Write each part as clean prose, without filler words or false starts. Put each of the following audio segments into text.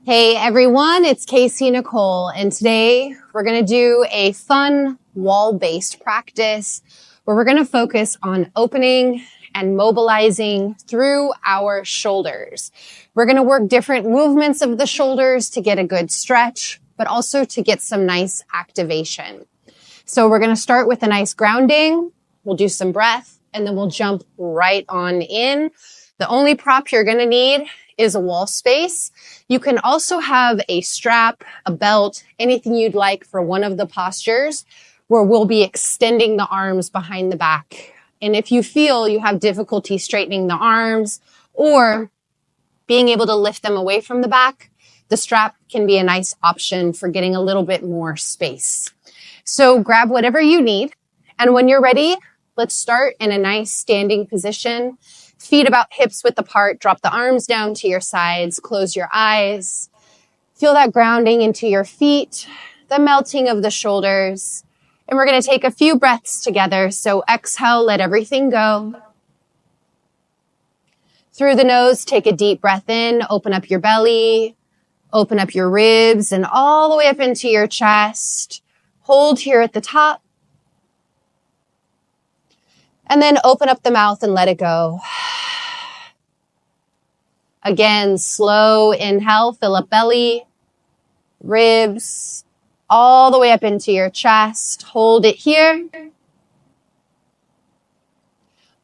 Hey everyone, it's Kaycienikole, and today we're going to do a fun wall-based practice where we're going to focus on opening and mobilizing through our shoulders. We're going to work different movements of the shoulders to get a good stretch, but also to get some nice activation. So we're going to start with a nice grounding. We'll do some breath, and then we'll jump right on in. The only prop you're going to need is a wall space. You can also have a strap, a belt, anything you'd like for one of the postures where we'll be extending the arms behind the back. And if you feel you have difficulty straightening the arms or being able to lift them away from the back, the strap can be a nice option for getting a little bit more space. So grab whatever you need. And when you're ready, let's start in a nice standing position. Feet about hips width apart, drop the arms down to your sides, close your eyes. Feel that grounding into your feet, the melting of the shoulders. And we're going to take a few breaths together. So exhale, let everything go. Through the nose, take a deep breath in, open up your belly, open up your ribs, and all the way up into your chest. Hold here at the top. And then open up the mouth and let it go. Again, slow inhale, fill up belly, ribs, all the way up into your chest. Hold it here.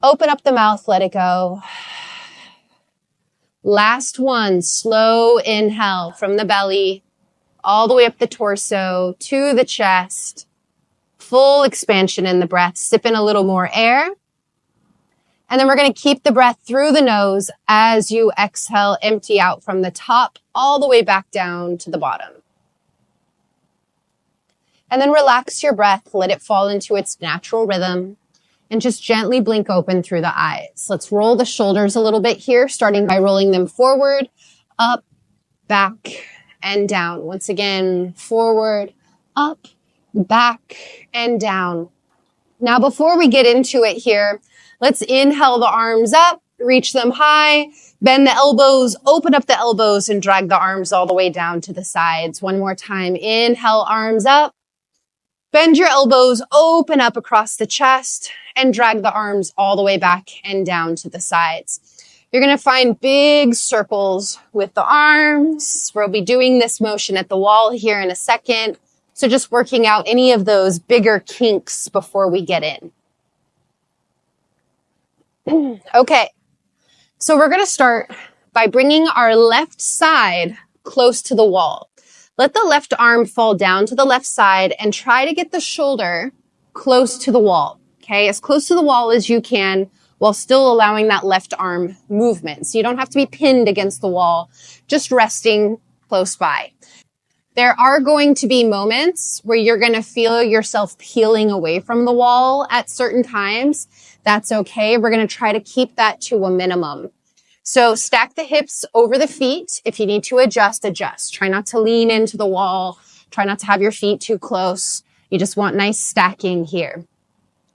Open up the mouth, let it go. Last one, slow inhale from the belly, all the way up the torso to the chest. Full expansion in the breath. Sip in a little more air. And then we're going to keep the breath through the nose as you exhale, empty out from the top all the way back down to the bottom. And then relax your breath, let it fall into its natural rhythm, and just gently blink open through the eyes. Let's roll the shoulders a little bit here, starting by rolling them forward, up, back, and down. Once again, forward, up, back, and down. Now, before we get into it here, let's inhale the arms up, reach them high, bend the elbows, open up the elbows, and drag the arms all the way down to the sides. One more time. Inhale, arms up. Bend your elbows, open up across the chest, and drag the arms all the way back and down to the sides. You're going to find big circles with the arms. We'll be doing this motion at the wall here in a second. So just working out any of those bigger kinks before we get in. Okay, so we're going to start by bringing our left side close to the wall. Let the left arm fall down to the left side and try to get the shoulder close to the wall, okay? As close to the wall as you can while still allowing that left arm movement. So you don't have to be pinned against the wall, just resting close by. There are going to be moments where you're going to feel yourself peeling away from the wall at certain times. That's okay. We're going to try to keep that to a minimum. So stack the hips over the feet. If you need to adjust, adjust. Try not to lean into the wall. Try not to have your feet too close. You just want nice stacking here.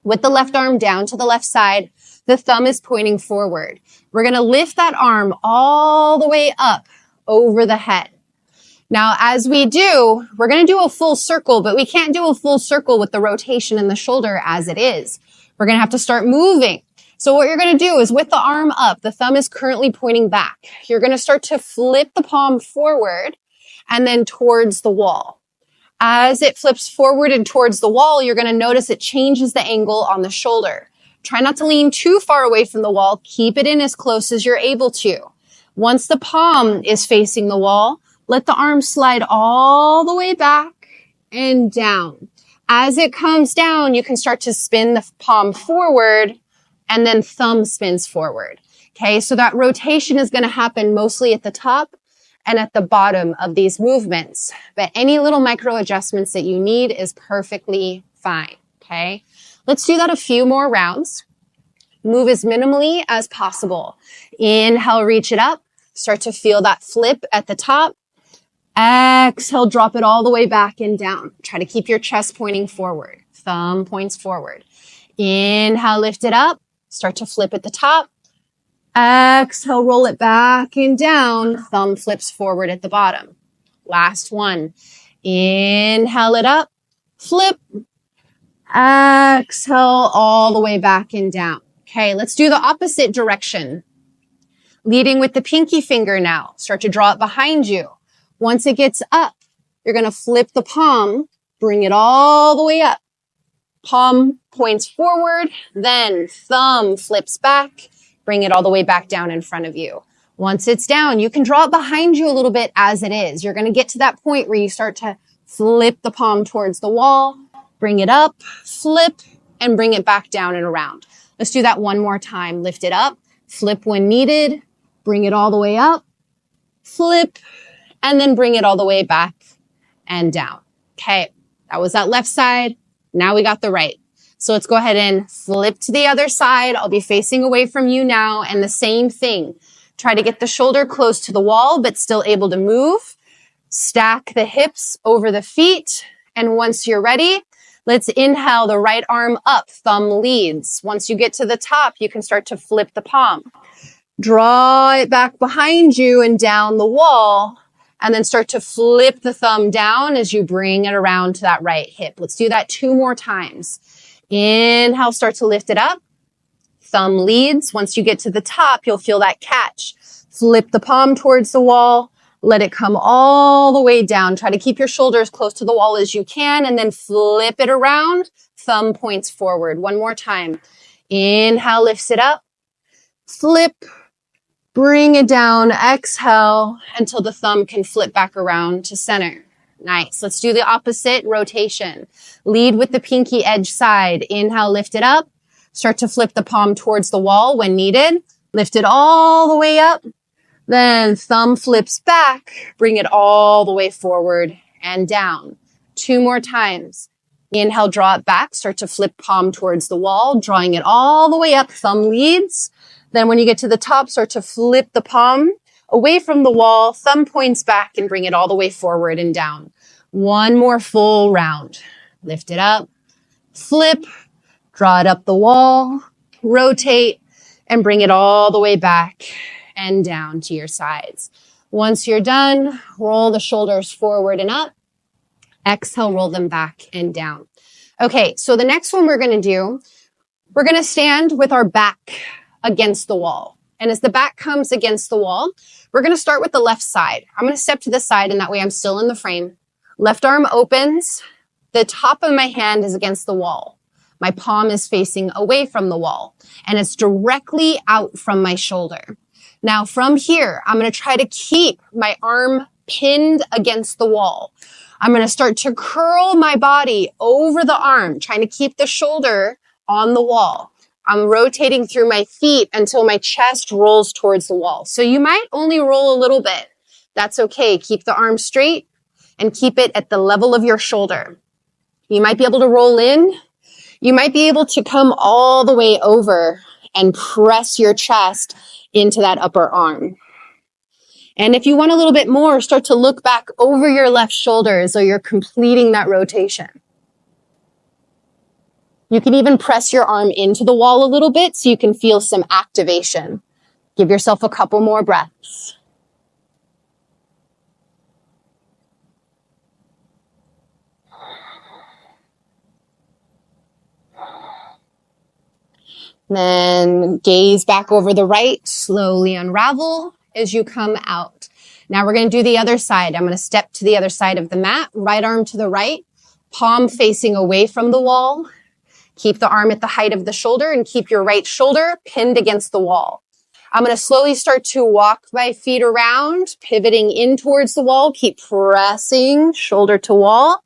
With the left arm down to the left side, the thumb is pointing forward. We're going to lift that arm all the way up over the head. Now, as we do, we're going to do a full circle, but we can't do a full circle with the rotation in the shoulder as it is. We're going to have to start moving. So what you're going to do is with the arm up, the thumb is currently pointing back. You're going to start to flip the palm forward and then towards the wall. As it flips forward and towards the wall, you're going to notice it changes the angle on the shoulder. Try not to lean too far away from the wall. Keep it in as close as you're able to. Once the palm is facing the wall, let the arm slide all the way back and down. As it comes down, you can start to spin the palm forward and then thumb spins forward. Okay, so that rotation is going to happen mostly at the top and at the bottom of these movements. But any little micro adjustments that you need is perfectly fine. Okay, let's do that a few more rounds. Move as minimally as possible. Inhale, reach it up. Start to feel that flip at the top. Exhale, drop it all the way back and down. Try to keep your chest pointing forward. Thumb points forward. Inhale, lift it up. Start to flip at the top. Exhale, roll it back and down. Thumb flips forward at the bottom. Last one. Inhale it up. Flip. Exhale all the way back and down. Okay, let's do the opposite direction. Leading with the pinky finger now. Start to draw it behind you. Once it gets up, you're going to flip the palm, bring it all the way up. Palm points forward, then thumb flips back, bring it all the way back down in front of you. Once it's down, you can draw it behind you a little bit as it is. You're going to get to that point where you start to flip the palm towards the wall, bring it up, flip, and bring it back down and around. Let's do that one more time. Lift it up, flip when needed, bring it all the way up, flip, and then bring it all the way back and down. Okay, that was that left side. Now we got the right. So let's go ahead and flip to the other side. I'll be facing away from you now, and the same thing. Try to get the shoulder close to the wall, but still able to move. Stack the hips over the feet. And once you're ready, let's inhale the right arm up, thumb leads. Once you get to the top, you can start to flip the palm. Draw it back behind you and down the wall, and then start to flip the thumb down as you bring it around to that right hip. Let's do that 2 more times. Inhale, start to lift it up. Thumb leads. Once you get to the top, you'll feel that catch. Flip the palm towards the wall. Let it come all the way down. Try to keep your shoulders close to the wall as you can, and then flip it around. Thumb points forward. 1 more time. Inhale, lifts it up. Flip. Bring it down. Exhale until the thumb can flip back around to center. Nice. Let's do the opposite rotation. Lead with the pinky edge side. Inhale, lift it up. Start to flip the palm towards the wall when needed. Lift it all the way up. Then thumb flips back. Bring it all the way forward and down. 2 more times. Inhale, draw it back. Start to flip palm towards the wall, drawing it all the way up. Thumb leads. Then when you get to the top, start to flip the palm away from the wall, thumb points back, and bring it all the way forward and down. 1 more full round. Lift it up, flip, draw it up the wall, rotate, and bring it all the way back and down to your sides. Once you're done, roll the shoulders forward and up. Exhale, roll them back and down. Okay, so the next one we're going to do, we're going to stand with our back against the wall. And as the back comes against the wall, we're going to start with the left side. I'm going to step to the side, and that way I'm still in the frame. Left arm opens. The top of my hand is against the wall. My palm is facing away from the wall, and it's directly out from my shoulder. Now from here, I'm going to try to keep my arm pinned against the wall. I'm going to start to curl my body over the arm, trying to keep the shoulder on the wall. I'm rotating through my feet until my chest rolls towards the wall. So you might only roll a little bit. That's okay. Keep the arm straight and keep it at the level of your shoulder. You might be able to roll in. You might be able to come all the way over and press your chest into that upper arm. And if you want a little bit more, start to look back over your left shoulder so you're completing that rotation. You can even press your arm into the wall a little bit so you can feel some activation. Give yourself a couple more breaths. Then gaze back over the right, slowly unravel as you come out. Now we're going to do the other side. I'm going to step to the other side of the mat, right arm to the right, palm facing away from the wall. Keep the arm at the height of the shoulder and keep your right shoulder pinned against the wall. I'm going to slowly start to walk my feet around, pivoting in towards the wall. Keep pressing shoulder to wall.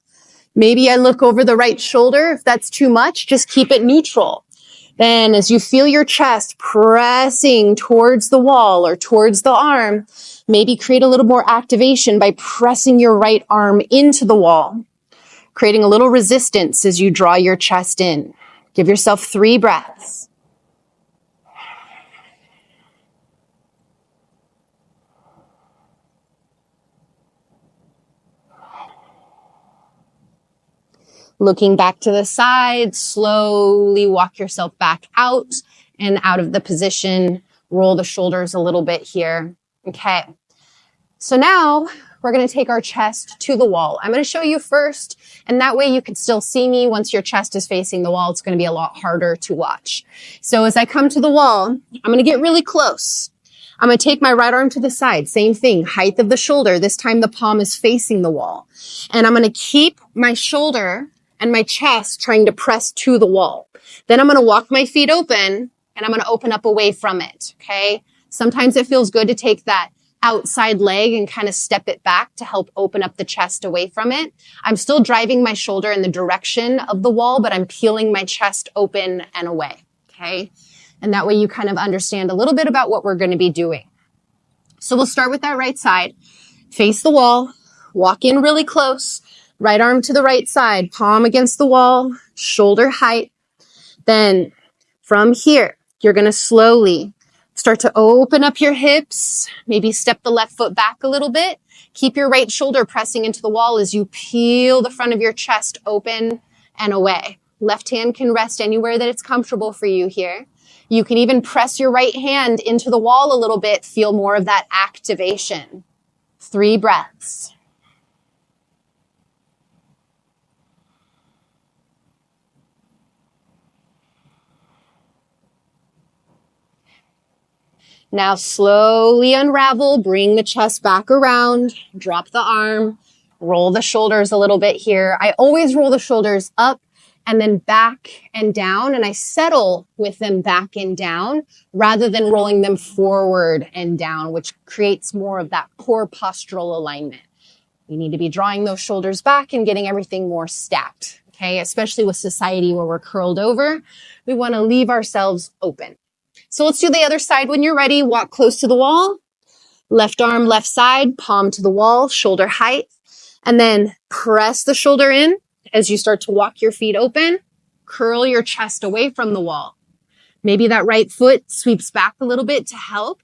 Maybe I look over the right shoulder. If that's too much, just keep it neutral. Then as you feel your chest pressing towards the wall or towards the arm, maybe create a little more activation by pressing your right arm into the wall, creating a little resistance as you draw your chest in. Give yourself 3 breaths. Looking back to the side, slowly walk yourself back out and out of the position Roll the shoulders a little bit here. Okay. So now we're going to take our chest to the wall. I'm going to show you first, and that way you can still see me. Once your chest is facing the wall, it's going to be a lot harder to watch. So as I come to the wall, I'm going to get really close. I'm going to take my right arm to the side. Same thing, height of the shoulder. This time the palm is facing the wall. And I'm going to keep my shoulder and my chest trying to press to the wall. Then I'm going to walk my feet open, and I'm going to open up away from it, okay? Sometimes it feels good to take that outside leg and kind of step it back to help open up the chest away from it. I'm still driving my shoulder in the direction of the wall, but I'm peeling my chest open and away, okay? And that way you kind of understand a little bit about what we're going to be doing. So we'll start with that right side. Face the wall, walk in really close, right arm to the right side, palm against the wall, shoulder height. Then from here, you're going to slowly start to open up your hips, maybe step the left foot back a little bit. Keep your right shoulder pressing into the wall as you peel the front of your chest open and away. Left hand can rest anywhere that it's comfortable for you here. You can even press your right hand into the wall a little bit, feel more of that activation. 3 breaths. Now slowly unravel, bring the chest back around, drop the arm, roll the shoulders a little bit here. I always roll the shoulders up and then back and down, and I settle with them back and down rather than rolling them forward and down, which creates more of that core postural alignment. We need to be drawing those shoulders back and getting everything more stacked, okay? Especially with society where we're curled over, we want to leave ourselves open. So let's do the other side when you're ready. Walk close to the wall. Left arm, left side, palm to the wall, shoulder height. And then press the shoulder in as you start to walk your feet open. Curl your chest away from the wall. Maybe that right foot sweeps back a little bit to help.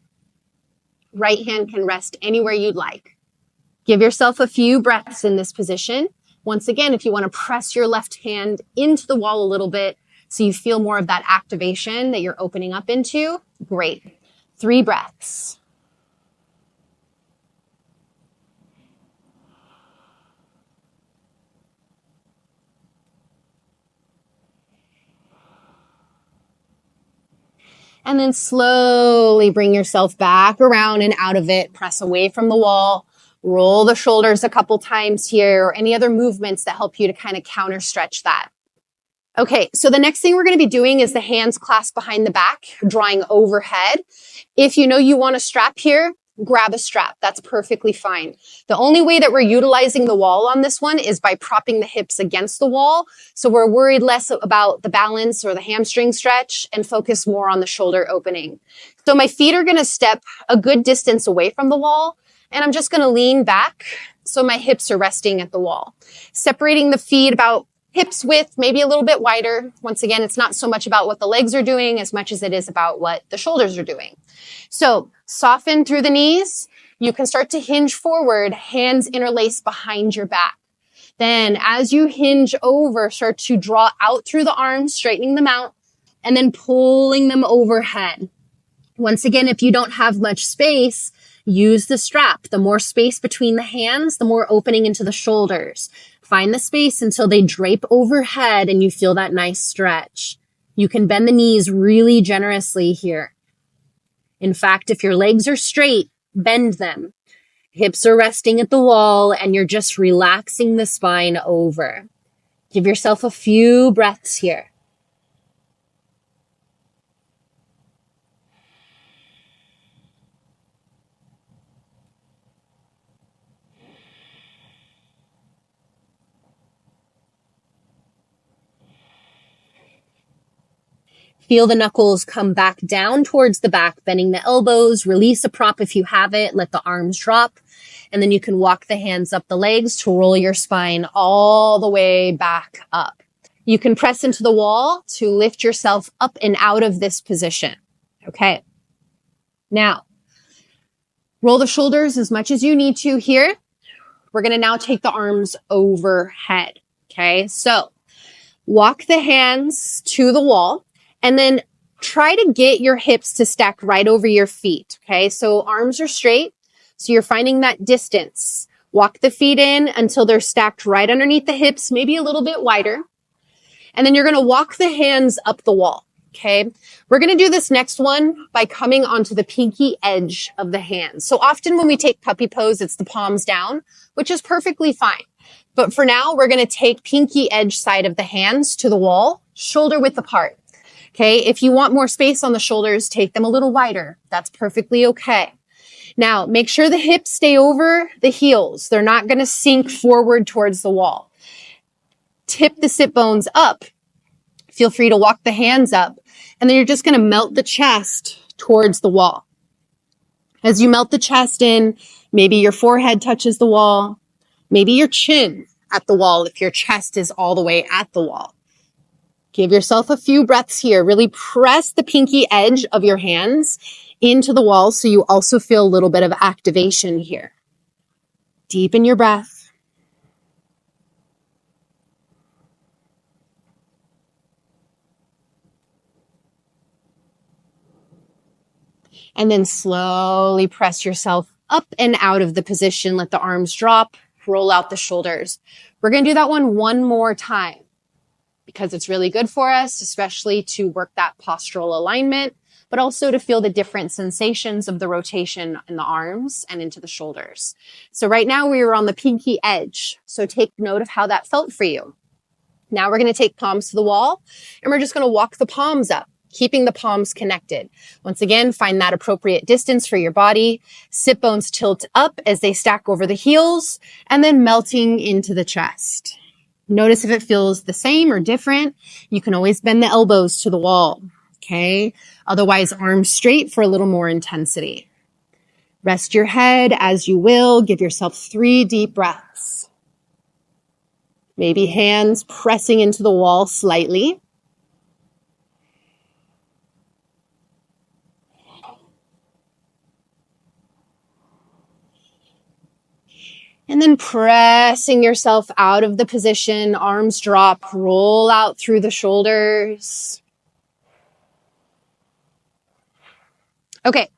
Right hand can rest anywhere you'd like. Give yourself a few breaths in this position. Once again, if you want to press your left hand into the wall a little bit, so you feel more of that activation that you're opening up into. Great. 3 breaths. And then slowly bring yourself back around and out of it. Press away from the wall. Roll the shoulders a couple times here, or any other movements that help you to kind of counter stretch that. Okay, so the next thing we're going to be doing is the hands clasped behind the back, drawing overhead. If you know you want a strap here, grab a strap. That's perfectly fine. The only way that we're utilizing the wall on this one is by propping the hips against the wall. So we're worried less about the balance or the hamstring stretch and focus more on the shoulder opening. So my feet are going to step a good distance away from the wall, and I'm just going to lean back so my hips are resting at the wall. Separating the feet about hips width, maybe a little bit wider. Once again, it's not so much about what the legs are doing as much as it is about what the shoulders are doing. So soften through the knees. You can start to hinge forward, hands interlace behind your back. Then as you hinge over, start to draw out through the arms, straightening them out, and then pulling them overhead. Once again, if you don't have much space, use the strap. The more space between the hands, the more opening into the shoulders. Find the space until they drape overhead and you feel that nice stretch. You can bend the knees really generously here. In fact, if your legs are straight, bend them. Hips are resting at the wall and you're just relaxing the spine over. Give yourself a few breaths here. Feel the knuckles come back down towards the back, bending the elbows, release a prop if you have it, let the arms drop, and then you can walk the hands up the legs to roll your spine all the way back up. You can press into the wall to lift yourself up and out of this position. Okay. Now, roll the shoulders as much as you need to here. We're going to now take the arms overhead. Okay. So walk the hands to the wall. And then try to get your hips to stack right over your feet, okay? So arms are straight, so you're finding that distance. Walk the feet in until they're stacked right underneath the hips, maybe a little bit wider. And then you're gonna walk the hands up the wall, okay? We're gonna do this next one by coming onto the pinky edge of the hands. So often when we take puppy pose, it's the palms down, which is perfectly fine. But for now, we're gonna take pinky edge side of the hands to the wall, shoulder width apart. Okay, if you want more space on the shoulders, take them a little wider. That's perfectly okay. Now, make sure the hips stay over the heels. They're not going to sink forward towards the wall. Tip the sit bones up. Feel free to walk the hands up. And then you're just going to melt the chest towards the wall. As you melt the chest in, maybe your forehead touches the wall. Maybe your chin at the wall if your chest is all the way at the wall. Give yourself a few breaths here. Really press the pinky edge of your hands into the wall so you also feel a little bit of activation here. Deepen your breath. And then slowly press yourself up and out of the position. Let the arms drop, roll out the shoulders. We're going to do that one more time because it's really good for us, especially to work that postural alignment, but also to feel the different sensations of the rotation in the arms and into the shoulders. So right now we were on the pinky edge. So take note of how that felt for you. Now we're going to take palms to the wall and we're just going to walk the palms up, keeping the palms connected. Once again, find that appropriate distance for your body. Sit bones tilt up as they stack over the heels and then melting into the chest. Notice if it feels the same or different. You can always bend the elbows to the wall. Okay. Otherwise, arms straight for a little more intensity. Rest your head as you will. Give yourself 3 deep breaths. Maybe hands pressing into the wall slightly. And then pressing yourself out of the position, arms drop, roll out through the shoulders. Okay,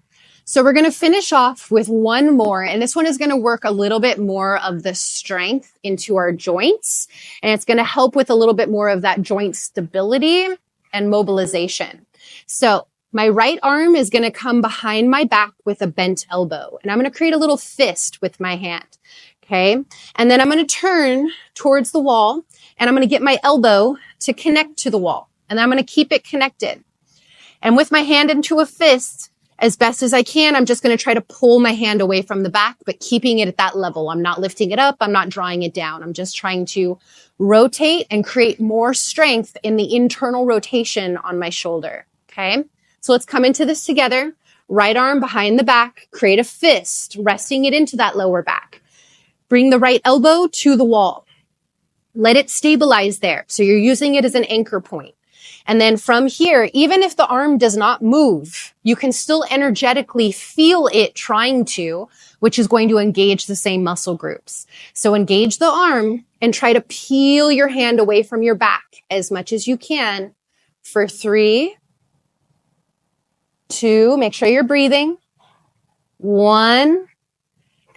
so we're going to finish off with one more, and this one is going to work a little bit more of the strength into our joints, and it's going to help with a little bit more of that joint stability and mobilization. So my right arm is going to come behind my back with a bent elbow, and I'm going to create a little fist with my hand. Okay, and then I'm going to turn towards the wall, and I'm going to get my elbow to connect to the wall, and I'm going to keep it connected. And with my hand into a fist, as best as I can, I'm just going to try to pull my hand away from the back, but keeping it at that level. I'm not lifting it up. I'm not drawing it down. I'm just trying to rotate and create more strength in the internal rotation on my shoulder. Okay, so let's come into this together. Right arm behind the back, create a fist, resting it into that lower back. Bring the right elbow to the wall. Let it stabilize there. So you're using it as an anchor point. And then from here, even if the arm does not move, you can still energetically feel it trying to, which is going to engage the same muscle groups. So engage the arm and try to peel your hand away from your back as much as you can for 3, 2, make sure you're breathing, 1,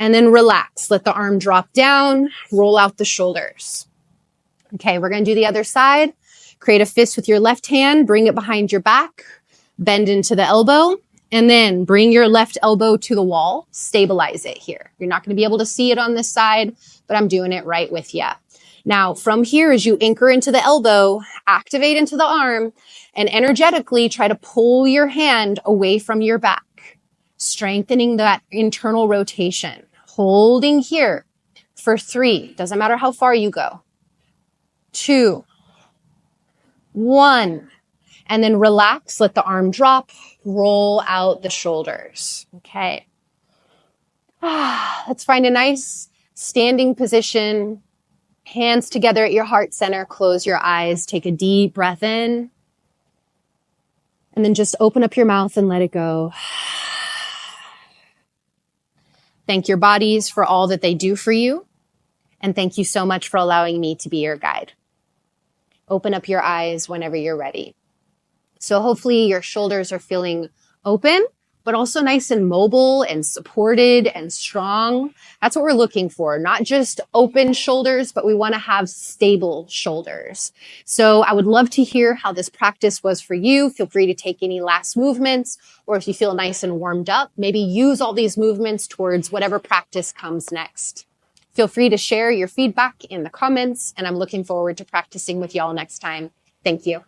and then relax. Let the arm drop down, roll out the shoulders. Okay, we're going to do the other side. Create a fist with your left hand, bring it behind your back, bend into the elbow, and then bring your left elbow to the wall, stabilize it here. You're not going to be able to see it on this side, but I'm doing it right with you. Now, from here, as you anchor into the elbow, activate into the arm, and energetically try to pull your hand away from your back, strengthening that internal rotation. Holding here for 3. Doesn't matter how far you go. 2, 1, and then relax. Let the arm drop. Roll out the shoulders. Okay. Let's find a nice standing position. Hands together at your heart center. Close your eyes. Take a deep breath in. And then just open up your mouth and let it go. Thank your bodies for all that they do for you. And thank you so much for allowing me to be your guide. Open up your eyes whenever you're ready. So hopefully your shoulders are feeling open, but also nice and mobile and supported and strong. That's what we're looking for. Not just open shoulders, but we want to have stable shoulders. So I would love to hear how this practice was for you. Feel free to take any last movements, or if you feel nice and warmed up, maybe use all these movements towards whatever practice comes next. Feel free to share your feedback in the comments, and I'm looking forward to practicing with y'all next time. Thank you.